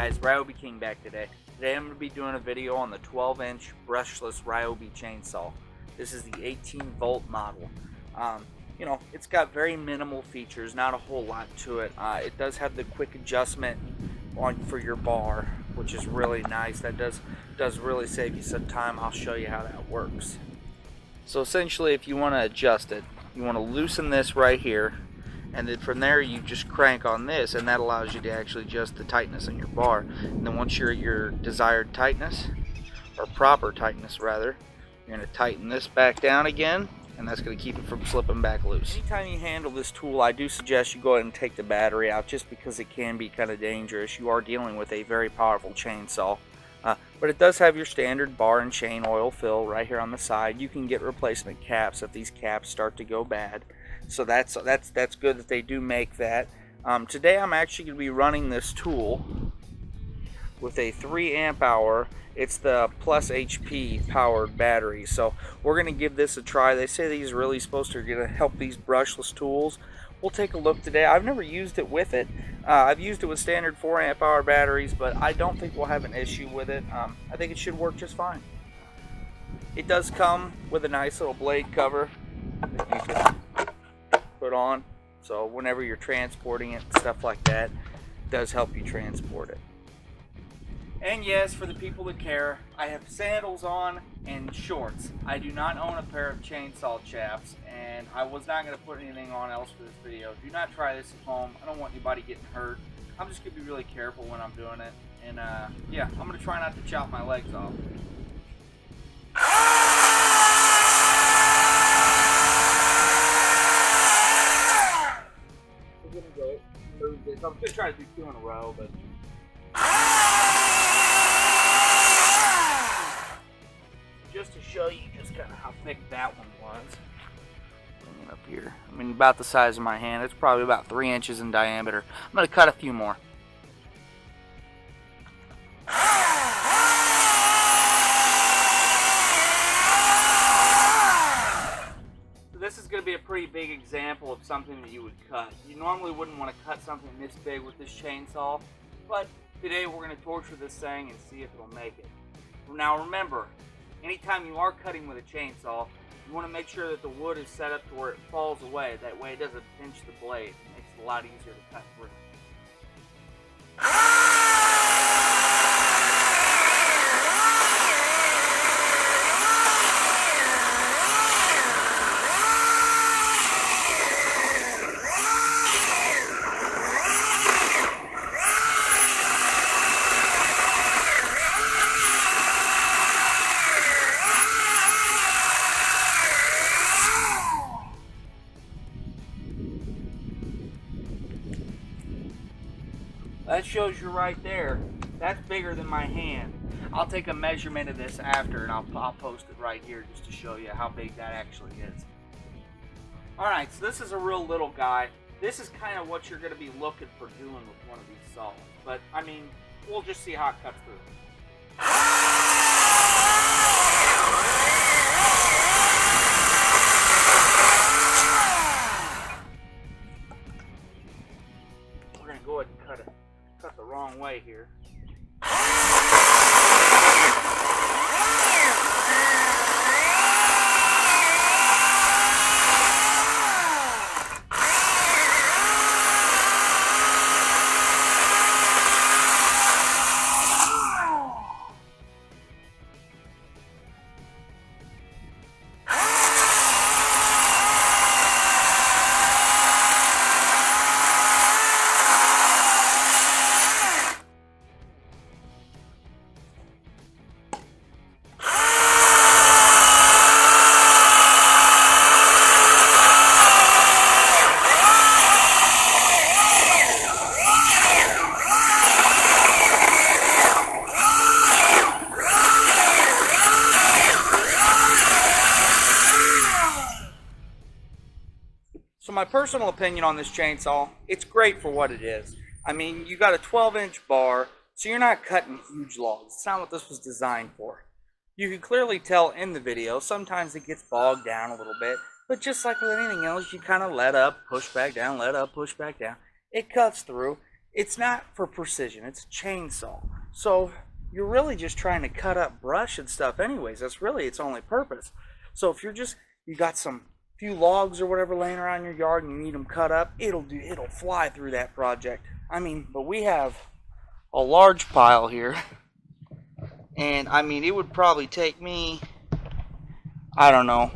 guys, RYOBI King back today. Today I'm going to be doing a video on the 12-inch brushless RYOBI chainsaw. This is the 18-volt model. You know, it's got very minimal features, not a whole lot to it. It does have the quick adjustment for your bar, which is really nice. That does really save you some time. I'll show you how that works. So essentially, if you want to adjust it, you want to loosen this right here, and then from there you just crank on this, and that allows you to actually adjust the tightness in your bar. And then once you're at your desired tightness, or proper tightness rather, you're going to tighten this back down again, and that's going to keep it from slipping back loose. Anytime you handle this tool, I do suggest you go ahead and take the battery out, just because it can be kind of dangerous. You are dealing with a very powerful chainsaw. But it does have your standard bar and chain oil fill right here on the side. You can get replacement caps if these caps start to go bad. So that's good that they do make that. Today I'm actually going to be running this tool with a 3 amp hour. It's the plus HP powered battery. So we're going to give this a try. They say these are really supposed to help these brushless tools. We'll take a look today. I've never used it with it. I've used it with standard 4 amp hour batteries, but I don't think we'll have an issue with it. I think it should work just fine. It does come with a nice little blade cover that you can put on, so whenever you're transporting it, stuff like that, it does help you transport it. And yes, for the people that care, I have sandals on and shorts. I do not own a pair of chainsaw chaps, and I was not going to put anything on else for this video. Do not try this at home. I don't want anybody getting hurt. I'm just going to be really careful when I'm doing it. And yeah, I'm going to try not to chop my legs off. We're going to go move this. I'm going to try to do 2 in a row, but just to show you just kind of how thick that one was. Bring it up here. I mean, about the size of my hand. It's probably about 3 inches in diameter. I'm going to cut a few more. So this is going to be a pretty big example of something that you would cut. You normally wouldn't want to cut something this big with this chainsaw, but today we're going to torture this thing and see if it'll make it. Now remember, anytime you are cutting with a chainsaw, you want to make sure that the wood is set up to where it falls away. That way it doesn't pinch the blade. It makes it a lot easier to cut through. That shows you right there. That's bigger than my hand. I'll take a measurement of this after, and I'll post it right here just to show you how big that actually is. Alright, so this is a real little guy. This is kind of what you're going to be looking for doing with one of these saws. But, I mean, we'll just see how it cuts through. We're going to go ahead and cut the wrong way here. So my personal opinion on this chainsaw, it's great for what it is. I mean, you got a 12-inch bar, so you're not cutting huge logs. It's not what this was designed for. You can clearly tell in the video, sometimes it gets bogged down a little bit, but just like with anything else, you kind of let up, push back down, let up, push back down. It cuts through. it's not for precision, it's a chainsaw. So you're really just trying to cut up brush and stuff anyways. That's really its only purpose. So if you got some few logs or whatever laying around your yard and you need them cut up, it'll fly through that project. I mean, but we have a large pile here, and I mean, it would probably take me, I don't know,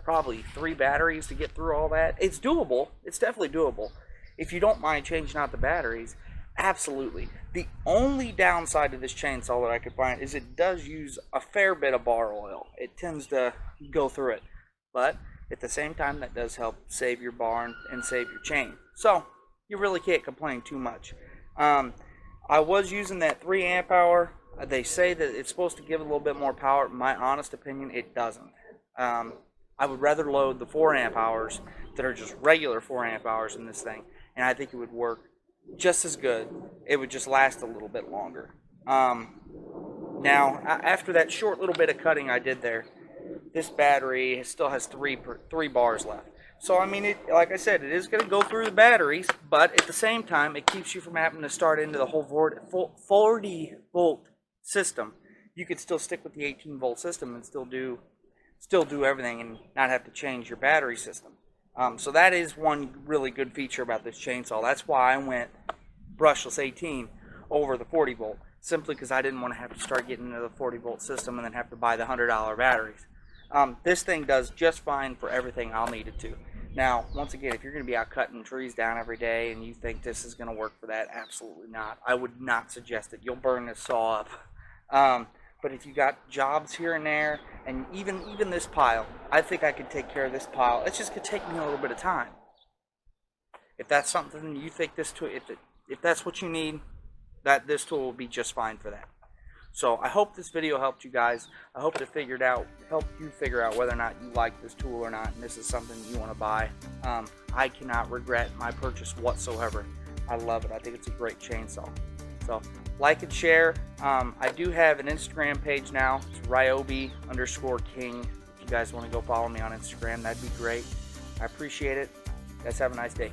probably 3 batteries to get through all that. It's doable. It's definitely doable. If you don't mind changing out the batteries, absolutely. The only downside to this chainsaw that I could find is it does use a fair bit of bar oil. It tends to go through it. But at the same time, that does help save your bar and save your chain. So you really can't complain too much. I was using that 3 amp hour. They say that it's supposed to give a little bit more power. In my honest opinion, it doesn't. I would rather load the 4 amp hours that are just regular 4 amp hours in this thing, and I think it would work just as good. It would just last a little bit longer. Now, after that short little bit of cutting I did there, this battery still has 3 bars left. So, I mean, like I said, it is going to go through the batteries, but at the same time, it keeps you from having to start into the whole 40-volt system. You could still stick with the 18-volt system and still do everything and not have to change your battery system. So that is one really good feature about this chainsaw. That's why I went brushless 18 over the 40-volt, simply because I didn't want to have to start getting into the 40-volt system and then have to buy the $100 batteries. This thing does just fine for everything I'll need it to. Now, once again, if you're going to be out cutting trees down every day and you think this is going to work for that, absolutely not. I would not suggest it. You'll burn this saw up. But if you got jobs here and there, and even this pile, I think I could take care of this pile. It's just going to take me a little bit of time. If that's something you think this tool, if that's what you need, this tool will be just fine for that. So I hope this video helped you guys. I hope it helped you figure out whether or not you like this tool or not, and this is something you want to buy. I cannot regret my purchase whatsoever. I love it. I think it's a great chainsaw. So like and share. I do have an Instagram page now. It's RYOBI_King. If you guys want to go follow me on Instagram, that'd be great. I appreciate it. You guys have a nice day.